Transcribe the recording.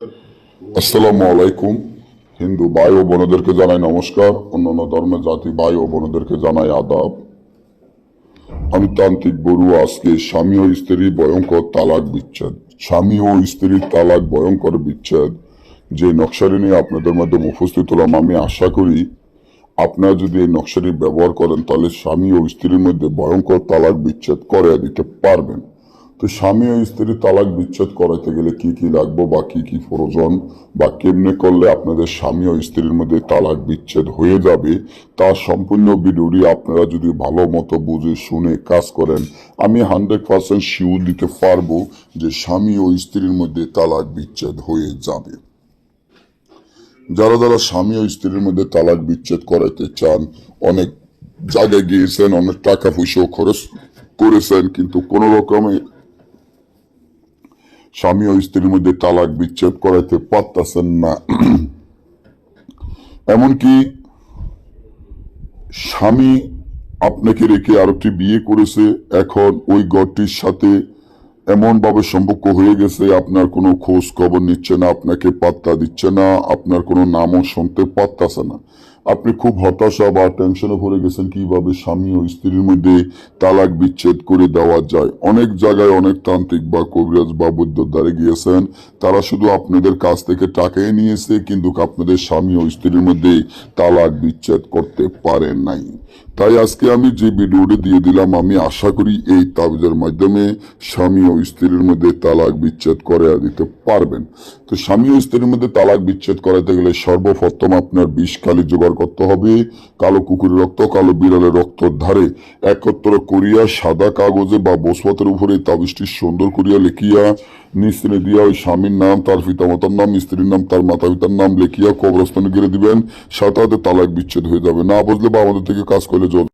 আসসালামু আলাইকুম। হিন্দু ভাই ও বোনদেরকে জানাই নমস্কার, অন্যান্য ধর্মের জাতি ভাই ও বোনদেরকে জানাই আদাব। আমি তান্ত্রিক বড়ুয়া। আজকে স্বামী ও স্ত্রীর ভয়ঙ্কর তালাক বিচ্ছেদ, স্বামী ও স্ত্রীর তালাক ভয়ঙ্কর বিচ্ছেদ যে নকশাটি নিয়ে আপনাদের মাধ্যমে উপস্থিত হলাম। আমি আশা করি আপনারা যদি এই নকশাটি ব্যবহার করেন তাহলে স্বামী ও স্ত্রীর মধ্যে ভয়ঙ্কর তালাক বিচ্ছেদ করে দিতে পারবেন। তো স্বামী ও স্ত্রী তালাক বিচ্ছেদ করাইতে গেলে কি কি লাগবে বা কি কি প্রয়োজন বা কেমনে করলে আপনাদের স্বামী ও স্ত্রীর মধ্যে তালাক বিচ্ছেদ হয়ে যাবে তার সম্পূর্ণ ভিডিওটি আপনারা যদি ভালো মতো বুঝে শুনে কাজ করেন, আমি 100% শিওর দিতে পারবো যে স্বামী ও স্ত্রীর মধ্যে তালাক বিচ্ছেদ হয়ে যাবে। যারা যারা স্বামী ও স্ত্রীর মধ্যে তালাক বিচ্ছেদ করাইতে চান, অনেক জায়গায় গিয়েছেন, অনেক টাকা পয়সাও খরচ করেছেন, কিন্তু কোন রকমে স্বামী ও স্ত্রীর মধ্যে তালাক বিচ্ছেদ করাইতে পারতেছেন না। এমনকি স্বামী আপনাকে রেখে আরেকটি বিয়ে করেছে, এখন ওই ঘরটির সাথে এমন ভাবে সম্পর্ক হয়ে গেছে, আপনার কোনো খোঁজ খবর নিচ্ছে না, আপনাকে পাত্তা দিচ্ছে না, আপনার কোনো নামও শুনতে পারতেছে না। আপনি খুব হতাশা বা টেনশনে ভরে গেছেন কিভাবে স্বামী ও স্ত্রীর মধ্যে তালাক বিচ্ছেদ করে দেওয়া যায়। অনেক জায়গায় অনেক তান্ত্রিক বা কবিরাজ বা বৈদ্যর দ্বারে গিয়েছেন, তারা শুধু আপনাদের কাছ থেকে টাকাই নিয়েছে, কিন্তু আপনাদের স্বামী ও স্ত্রীর মধ্যে তালাক বিচ্ছেদ করতে পারেন নাই। তাই আজকে আমি যে ভিডিওটি দিয়ে দিলাম, আমি আশা করি এই তাবিজের মাধ্যমে স্বামী ও স্ত্রীর মধ্যে তালাক বিচ্ছেদ করে দিতে পারবেন। তো স্বামী ও স্ত্রীর মধ্যে তালাক বিচ্ছেদ করাতে গেলে সর্বপ্রথম আপনার বিষ কালি জোগাড় করতে হবে। কালো কুকুরের রক্ত, কালো বিড়ালের রক্ত ধারে একত্র করিয়া সাদা কাগজে বা বসপতের উপরে তাবিজটি সুন্দর করিয়া লিখিয়া নিস্ত্রে দিয়া ওই স্বামীর নাম, তার পিতামাতার নাম, স্ত্রীর নাম, তার মাতা পিতার নাম লিখিয়া কবরস্থানে গেড়ে দিবেন। সাথে সাথে তালাক বিচ্ছেদ হয়ে যাবে। না বুঝলে বা আমাদের থেকে কাজ করলে